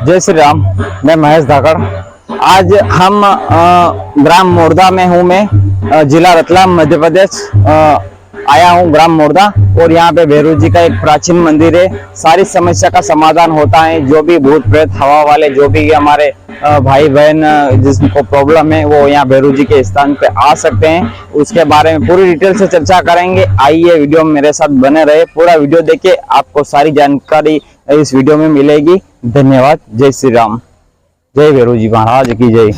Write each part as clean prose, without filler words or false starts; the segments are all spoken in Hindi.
जय श्री राम। मैं महेश धाकड़। आज हम ग्राम मोरदा में हूँ। मैं जिला रतलाम मध्य प्रदेश आया हूँ ग्राम मोरदा। और यहाँ पे भैरव जी का एक प्राचीन मंदिर है। सारी समस्या का समाधान होता है। जो भी भूत प्रेत हवा वाले जो भी हमारे भाई बहन जिसको प्रॉब्लम है वो यहाँ भैरव जी के स्थान पे आ सकते हैं। उसके बारे में पूरी डिटेल से चर्चा करेंगे। आइए वीडियो में मेरे साथ बने रहे। पूरा वीडियो देखिए, आपको सारी जानकारी इस वीडियो में मिलेगी। धन्यवाद। जय श्री राम। जय भैरव जी महाराज की जय।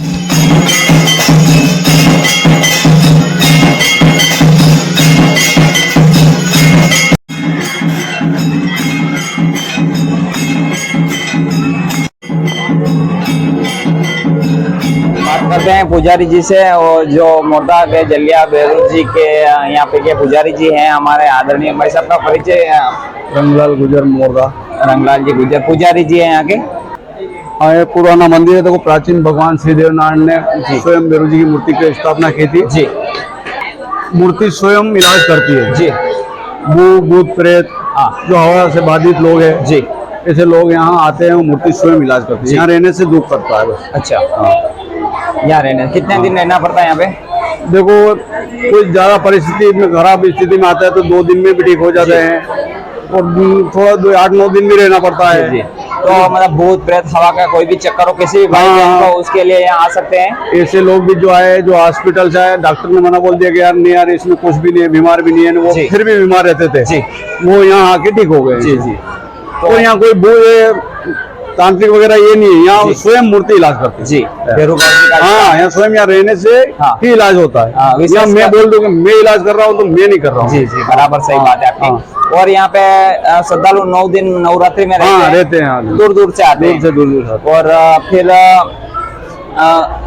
बात करते हैं पुजारी जी से। और जो मोरदा के जलिया भैरव जी के यहाँ पे के पुजारी जी हैं हमारे आदरणीय भाई साहब का परिचय। रंगलाल गुजर मोरदा। रंगलाल जी गुजर पुजारी जी हैं यहाँ के। हाँ, ये पुराना मंदिर है। देखो, प्राचीन भगवान श्री देव नारायण ने स्वयं भैरव जी की मूर्ति की स्थापना की थी जी। मूर्ति स्वयं इलाज करती है जी। भूत प्रेत जो हवा से बाधित लोग हैं जी, ऐसे लोग यहाँ आते हैं। वो मूर्ति स्वयं इलाज करती है। यहाँ रहने से दुख करता है बस। अच्छा। यहाँ रहने कितने दिन रहना पड़ता है यहाँ पे? देखो, कोई ज्यादा परिस्थिति में खराब स्थिति में आता है तो 2 दिन में भी ठीक हो जाते हैं और थोड़ा 8-9 दिन भी रहना पड़ता है। जी। तो मतलब भूत प्रेत हवा का कोई भी चक्कर हो किसी भी भाई बहन को, उसके लिए यहाँ आ सकते हैं। ऐसे लोग भी जो आए, जो हॉस्पिटल से आए, डॉक्टर ने मना बोल दिया कि यार नहीं यार इसमें कुछ भी नहीं है, बीमार भी नहीं है, वो फिर भी बीमार रहते थे जी। वो यहाँ आके ठीक हो गए। जी जी। तो यहाँ कोई तांत्रिक वगैरह ये नहीं है। यहाँ स्वयं मूर्ति इलाज करती है। जी। हाँ, यहाँ स्वयं यहाँ रहने से ही इलाज होता है। यहाँ मैं बोल दूं कि मैं इलाज कर रहा हूँ तो मैं नहीं कर रहा हूँ। जी जी, बराबर सही बात है आपकी। और यहाँ पे श्रद्धालु 9 दिन नवरात्रि में रहते हैं। दूर दूर से आते हैं। दूर। और फिर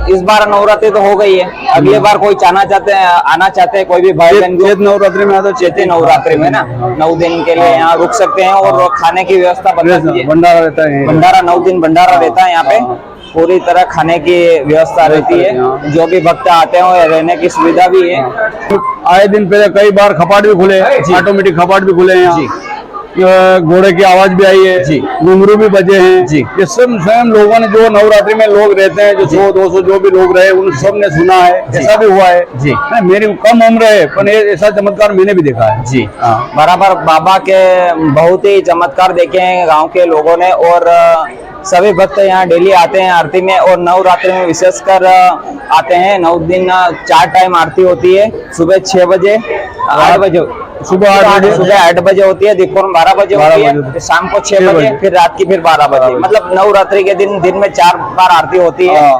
इस बार नवरात्रि तो हो गई है। अगली बार कोई आना चाहते हैं कोई भी भाई बहन चैत नवरात्रि में आता है। चैती नवरात्रि में ना 9 दिन के लिए यहाँ रुक सकते हैं। और खाने की व्यवस्था भंडारा रहता है। भंडारा 9 दिन भंडारा रहता है यहाँ पे। पूरी तरह खाने की व्यवस्था रहती है। जो भी भक्त आते हैं रहने की सुविधा भी है। आए दिन पहले कई बार खपाट भी खुले, ऑटोमेटिक खपाट भी खुले हैं। घोड़े की आवाज भी आई है जी। घुंघरू भी बजे हैं जी। ये सब स्वयं लोगों ने, जो नवरात्रि में लोग रहते हैं, जो 100-200 जो भी लोग रहे, उन सब ने सुना है। ऐसा भी हुआ है जी। मेरी कम उम्र है पर ऐसा चमत्कार मैंने भी देखा है जी। बराबर बाबा के बहुत ही चमत्कार देखे हैं गांव के लोगों ने। और सभी भक्त यहाँ डेली आते हैं आरती में। और नवरात्रि में विशेषकर आते हैं। 9 दिन 4 टाइम आरती होती है। सुबह 6 बजे, 8 बजे, सुबह 8 बजे होती है, दोपहर में 12 बजे होती है, शाम को 6 बजे, फिर रात की फिर 12 बजे। मतलब नवरात्रि के दिन में 4 बार आरती होती है।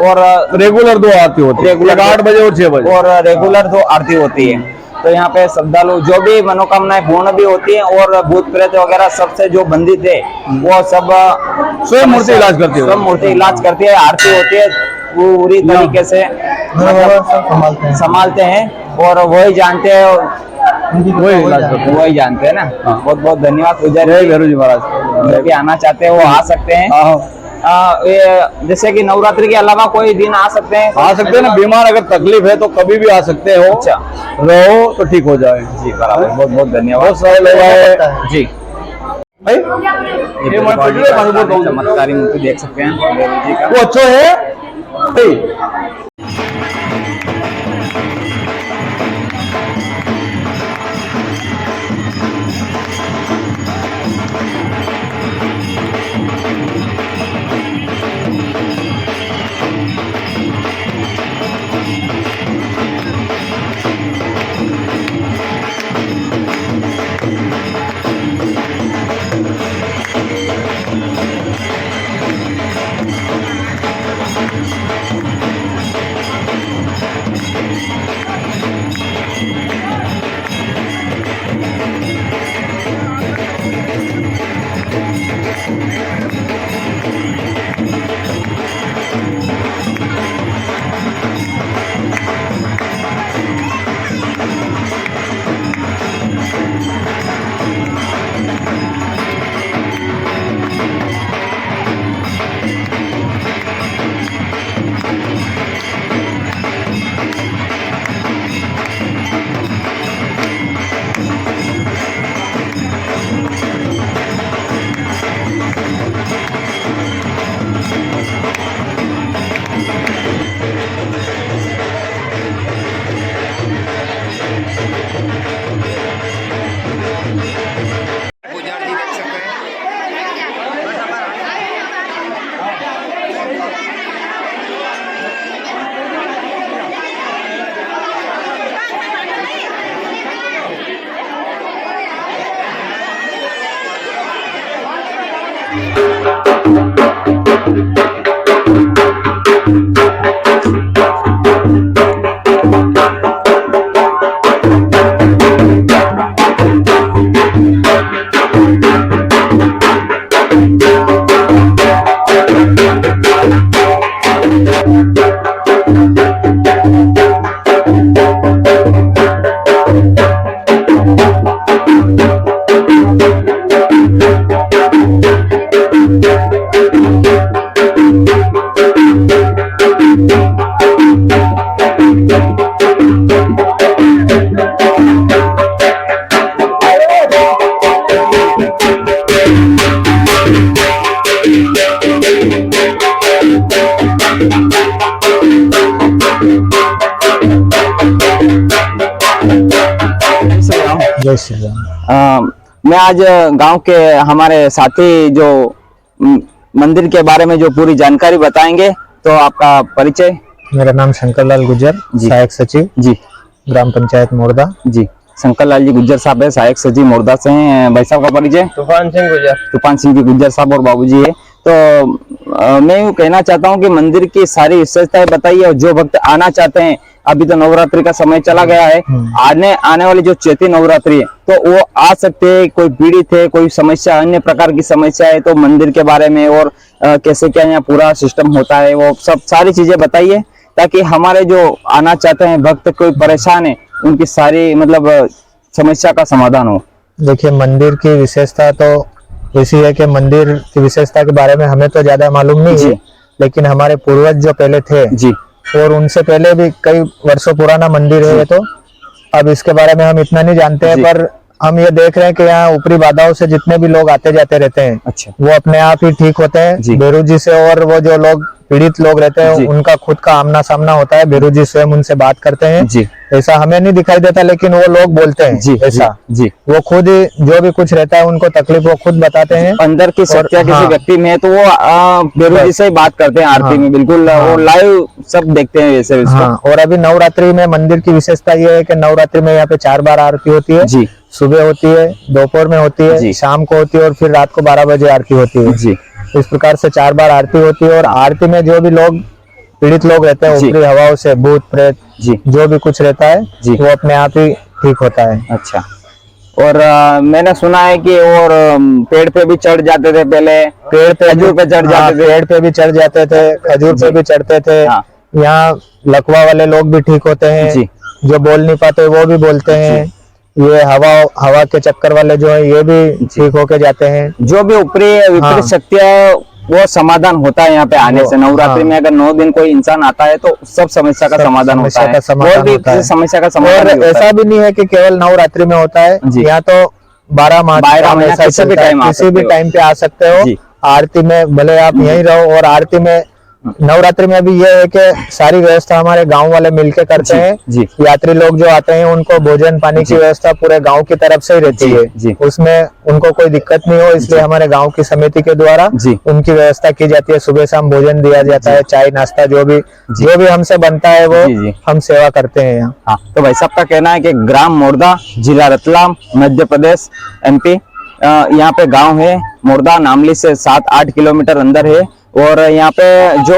और रेगुलर 2 आरती होती है, रेगुलर 8 बजे और 6 बजे, और रेगुलर 2 आरती होती है। तो यहाँ पे श्रद्धालु जो भी मनोकामनाएं पूर्ण भी होती है। और भूत प्रेत वगैरह सबसे जो बंधित है वो सब स्वयं मूर्ति इलाज करती है। स्वयं मूर्ति इलाज करती है। आरती होती है, पूरी तरीके से संभालते हैं। और वही जानते हैं, वही जानते हैं ना। बहुत बहुत धन्यवाद पुजारी भैरव जी महाराज। जो भी आना चाहते हैं वो आ सकते हैं। जैसे कि नवरात्रि के अलावा कोई दिन आ सकते हैं ना। बीमार अगर तकलीफ है तो कभी भी आ सकते हो। अच्छा, रहो तो ठीक हो जाए जी। बराबर, बहुत बहुत धन्यवाद। बहुत सारे लोग आए जी। चमत्कारी मूर्ति देख सकते हैं। वो अच्छा है। जय श्री राम। मैं आज गांव के हमारे साथी जो मंदिर के बारे में जो पूरी जानकारी बताएंगे, तो आपका परिचय। मेरा नाम शंकरलाल गुज्जर, जी। सहायक सचिव जी ग्राम पंचायत मोरदा। जी, शंकरलाल जी गुज्जर साहब है, सहायक सचिव मोरदा से हैं। भाई साहब का परिचय। तूफान सिंह गुज्जर। तूफान सिंह जी गुज्जर साहब और बाबूजी है। तो मैं यूँ कहना चाहता हूँ कि मंदिर की सारी विशेषताएं बताइए, और जो भक्त आना चाहते हैं, अभी तो नवरात्रि का समय चला गया है, आने वाली जो चैती नवरात्रि है, तो वो आ सकते हैं। कोई पीड़ित है, कोई समस्या, अन्य प्रकार की समस्या है, तो मंदिर के बारे में और कैसे क्या यहाँ पूरा सिस्टम होता है, वो सब सारी चीजें बताइए, ताकि हमारे जो आना चाहते हैं भक्त, कोई परेशान है, उनकी सारी मतलब समस्या का समाधान हो। देखिए, मंदिर की विशेषता तो ऐसी है कि मंदिर की विशेषता के बारे में हमें तो ज्यादा मालूम नहीं है, लेकिन हमारे पूर्वज जो पहले थे जी, और उनसे पहले भी कई वर्षों पुराना मंदिर है ये तो। अब इसके बारे में हम इतना नहीं जानते हैं, पर हम ये देख रहे हैं कि यहाँ ऊपरी बाधाओं से जितने भी लोग आते जाते रहते हैं, अच्छा, वो अपने आप ही ठीक होते हैं बेरू जी से। और वो जो लोग पीड़ित लोग रहते हैं, उनका खुद का आमना सामना होता है, बेरू जी स्वयं उनसे बात करते हैं। जी, ऐसा हमें नहीं दिखाई देता, लेकिन वो लोग बोलते हैं जी, ऐसा। जी, वो खुद जो भी कुछ रहता है, उनको तकलीफ वो खुद बताते हैं। अंदर की सत्या किसी हाँ, व्यक्ति में है, तो वो बेरू जी से ही बात करते हैं आरती में, बिल्कुल। और लाइव सब देखते हैं वैसे इसको। हाँ, और अभी नवरात्रि में मंदिर की विशेषता ये है कि नवरात्रि में यहाँ पे 4 बार आरती होती है। जी, सुबह होती है, दोपहर में होती है, शाम को होती है, और फिर रात को 12 बजे आरती होती है। जी, इस प्रकार से 4 बार आरती होती है। और आरती में जो भी लोग पीड़ित लोग रहते हैं, ऊपरी हवाओं से, भूत प्रेत जी, जो भी कुछ रहता है, वो अपने आप ही ठीक होता है। अच्छा। और मैंने सुना है कि और पेड़ पे भी चढ़ जाते थे पहले, पेड़ पे, खजूर पे चढ़ जाते थे, पेड़ पे भी चढ़ जाते थे, खजूर पे भी चढ़ते थे। यहाँ लकवा वाले लोग भी ठीक होते हैं, जो बोल नहीं पाते वो भी बोलते हैं। ये हवा के चक्कर वाले जो है, ये भी ठीक होके जाते हैं। जो भी ऊपरी विपरीत शक्तियां, वो समाधान होता है यहाँ पे आने से। नवरात्रि में अगर 9 दिन कोई इंसान आता है, तो सब समस्या का समाधान होता है, और भी किसी समस्या का समाधान होता है। ऐसा भी नहीं है कि केवल नवरात्रि में होता है, यहाँ तो 12 माह किसी भी टाइम पे आ सकते हो। आरती में भले आप यहीं रहो, और आरती में नवरात्रि में भी ये है कि सारी व्यवस्था हमारे गांव वाले मिलके करते हैं। यात्री लोग जो आते हैं, उनको भोजन पानी की व्यवस्था पूरे गांव की तरफ से ही रहती है, उसमें उनको कोई दिक्कत नहीं हो, इसलिए हमारे गांव की समिति के द्वारा उनकी व्यवस्था की जाती है। सुबह शाम भोजन दिया जाता है, चाय नाश्ता जो भी हमसे बनता है, वो हम सेवा करते हैं यहाँ। हाँ, तो भाई साहब का कहना है कि ग्राम मोरदा, जिला रतलाम, मध्य प्रदेश, MP, यहाँ पे गांव है मोरदा, नामली से 7-8 किलोमीटर अंदर है। और यहाँ पे जो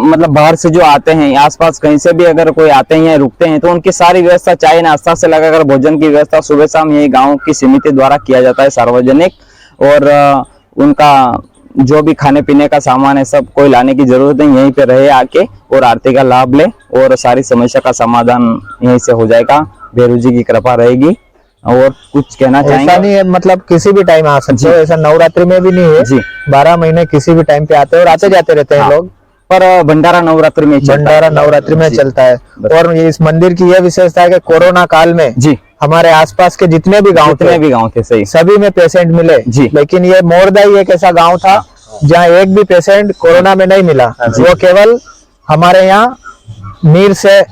मतलब बाहर से जो आते हैं, आसपास कहीं से भी अगर कोई आते हैं या रुकते हैं, तो उनकी सारी व्यवस्था, चाय नाश्ता से लगाकर भोजन की व्यवस्था सुबह शाम यही गांव की समिति द्वारा किया जाता है, सार्वजनिक। और उनका जो भी खाने पीने का सामान है, सब कोई लाने की जरूरत नहीं, यहीं पे रहे आके और आरती का लाभ ले, और सारी समस्या का समाधान यहीं से हो जाएगा। भैरू जी की कृपा रहेगी। और कुछ कहना चाहेंगे? ऐसा नहीं है, मतलब किसी भी टाइम आ सकते हो, ऐसा नवरात्रि में भी नहीं है। 12 महीने किसी भी टाइम पे आते हैं और आते जाते रहते हैं लोग। पर भंडारा नवरात्रि में चलता है। और इस मंदिर की यह विशेषता है कि कोरोना काल में हमारे आसपास के जितने भी गांव थे, सही, सभी में पेशेंट मिले। लेकिन ये मोरदा ही एक ऐसा गांव था जहां एक भी पेशेंट कोरोना में नहीं मिला। वो केवल हमारे यहाँ नीर से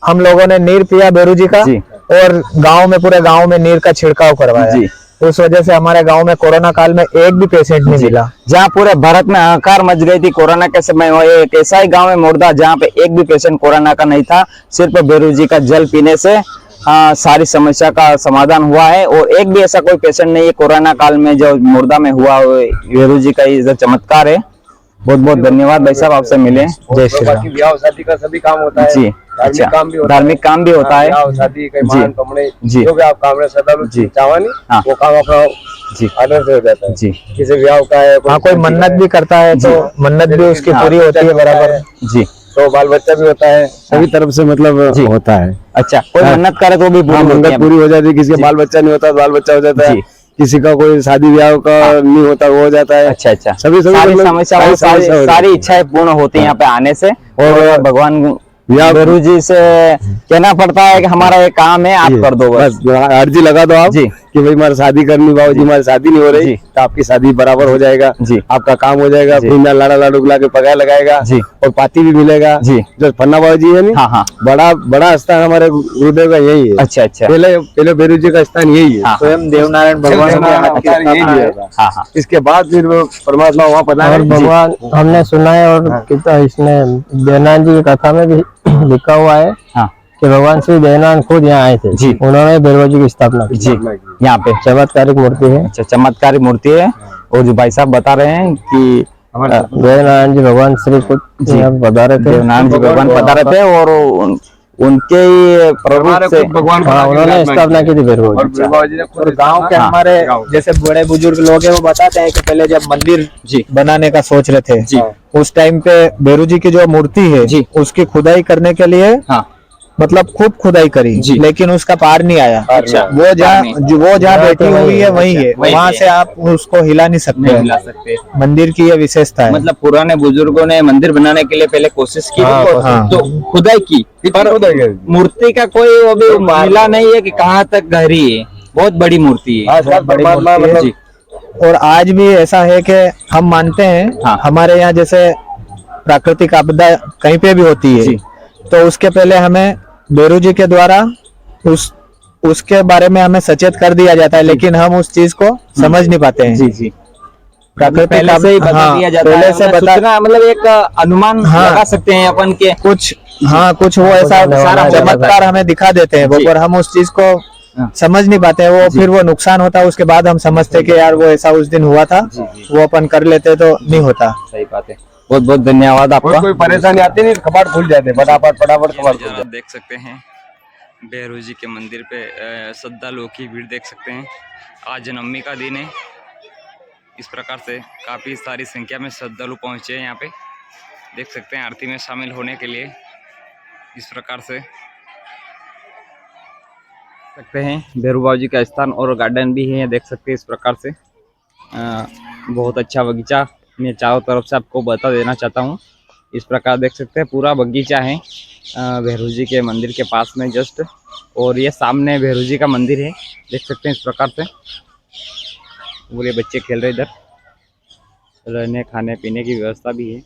हम लोगों ने नीर पिया बेरू जी का, और गांव में, पूरे गांव में नीर का छिड़काव करवाया। उस वजह से हमारे गांव में कोरोना काल में एक भी पेशेंट नहीं मिला। जहां पूरे भारत में हाहाकार मच गई थी कोरोना के समय, एक ऐसा ही गांव है मोरदा जहां पे एक भी पेशेंट कोरोना का नहीं था। सिर्फ भैरू जी का जल पीने से सारी समस्या का समाधान हुआ है। और एक भी ऐसा कोई पेशेंट नहीं है कोरोना काल में जो मोरदा में हुआ। भैरू जी का ये चमत्कार है। बहुत बहुत धन्यवाद भाई साहब, आपसे मिले। जय श्री राम। बाकी ब्याह शादी का सभी काम होता है जी, धार्मिक अच्छा, काम भी होता है। धार्मिक काम भी होता है। ब्याह शादी कई जी, मान कमरे जी, जो भी आप काम रहे श्रद्धालु जी, चाहवानी हाँ, वो काम अपना जी, आदर से हो जाता है। जी, किसी ब्याह का है हाँ, कोई मन्नत भी करता है तो मन्नत भी उसकी हाँ, पूरी होती है बराबर। जी, तो बाल बच्चा भी होता है सभी तरफ से मतलब जी। होता है। अच्छा, कोई मन्नत करे तो भी पूरी हाँ, होती मन्नत है। पूरी हो जाती है। किसी का बाल बच्चा नहीं होता तो बाल बच्चा हो जाता है। जी। किसी का कोई शादी ब्याह का नहीं होता वो हो जाता है। अच्छा अच्छा, सभी सारी मतलब समस्या और सारी समस्या हो जाती सारी है। इच्छाएं पूर्ण होती हैं यहाँ पे आने से। और भगवान या- गुरु जी से कहना पड़ता है कि हमारा ये काम है, आप कर दो बस। बस अर्जी लगा दो आप जी। कि भाई हमारी शादी करनी, बाबू जी हमारी शादी नहीं हो रही जी। तो आपकी शादी बराबर हो जाएगा। जी। आपका काम हो जाएगा। जी। फिर लाड़ा लाडू बुला के पगार लगाएगा। जी। और पाती भी मिलेगा। जी। जो पन्ना बाबू जी है नी, हाँ हाँ, बड़ा बड़ा स्थान हमारे गुरुदेव का यही है। अच्छा अच्छा, पहले भैरव जी का स्थान यही है। हाँ, स्वयं देवनारायण भगवान के देवनारायण हाथ की अवतार यही स्थापना लिया है। था। हाँ हाँ, इसके बाद फिर वो परमात्मा वहाँ पधारे। और भगवान हमने सुना है और कितना इसमें देवनारायण जी की कथा में भी लिखा हुआ है हाँ, कि भगवान श्री देवनारायण खुद यहाँ आए थे। जी। उन्होंने भैरव जी की स्थापना की। जी, यहाँ पे चमत्कारिक मूर्ति है। अच्छा चमत्कारी मूर्ति है। और जो भाई साहब बता रहे हैं कि देवनारायण जी भगवान श्री खुद जी। यहाँ पधारे थे। देवनारायण जी भगवान पधारे थे और उनके ही प्रभु से भगवान हाँ, उन्होंने स्थापना की थी भैरव और जी। बाबा जी ने खुद गांव के हाँ। हमारे जैसे बड़े बुजुर्ग लोग हैं वो बताते हैं कि पहले जब मंदिर जी बनाने का सोच रहे थे जी, उस टाइम पे भैरव जी की जो मूर्ति है जी। उसकी खुदाई करने के लिए हाँ, मतलब खूब खुदाई करी जी। लेकिन उसका पार नहीं आया। अच्छा, वो जहाँ बैठी हुई है वही है, वहीं वहाँ पे से आप उसको हिला नहीं सकते। नहीं हिला सकते। मंदिर की ये विशेषता है। मतलब पुराने बुजुर्गों ने मंदिर बनाने के लिए पहले कोशिश की हाँ, तो, हाँ। तो खुदाई की, पर मूर्ति का कोई वो भी मिला नहीं है कि कहाँ तक गहरी है। बहुत बड़ी मूर्ति है। आज परमात्मा मूर्ति है। मतलब जी, और आज भी ऐसा है कि हम मानते हैं हाँ। हमारे यहाँ जैसे प्राकृतिक आपदा कहीं पे भी होती है जी। तो उसके पहले हमें भैरव जी के द्वारा उसके बारे में हमें सचेत कर दिया जाता है, लेकिन हम उस चीज को समझ नहीं पाते हैं। जी जी, प्राकृतिक पहले से ही बता हाँ, दिया जाता पहले है। से मतलब बता सूचना, मतलब एक अनुमान हाँ। लगा सकते हैं अपन के कुछ हाँ कुछ वो ऐसा सारा चमत्कार हमें दिखा देते हैं वो, जी। पर हम उस चीज को समझ नहीं पाते हैं। वो फिर वो नुकसान होता है, उसके बाद हम समझते हैं कि यार वो ऐसा उस दिन हुआ था, वो अपन कर लेते तो नहीं होता। सही बात है। बहुत बहुत धन्यवाद आपका। कोई परेशानी आती नहीं, कपाट खुल जाते फटाफट फटाफट कपाट खुल आप देख सकते हैं भैरव जी के मंदिर पे श्रद्धालुओं की भीड़ देख सकते हैं। आज नवमी का दिन है। इस प्रकार से काफ़ी सारी संख्या में श्रद्धालु पहुँचे हैं यहाँ पे। देख सकते हैं आरती में शामिल होने के लिए। इस प्रकार से सकते हैं भैरव बाबा जी का स्थान और गार्डन भी है, देख सकते हैं इस प्रकार से। बहुत अच्छा बगीचा मैं चारों तरफ से आपको बता देना चाहता हूँ। इस प्रकार देख सकते हैं पूरा बगीचा है भैरव जी के मंदिर के पास में जस्ट। और ये सामने भैरव जी का मंदिर है, देख सकते हैं इस प्रकार से। पूरे बच्चे खेल रहे, इधर रहने खाने पीने की व्यवस्था भी है।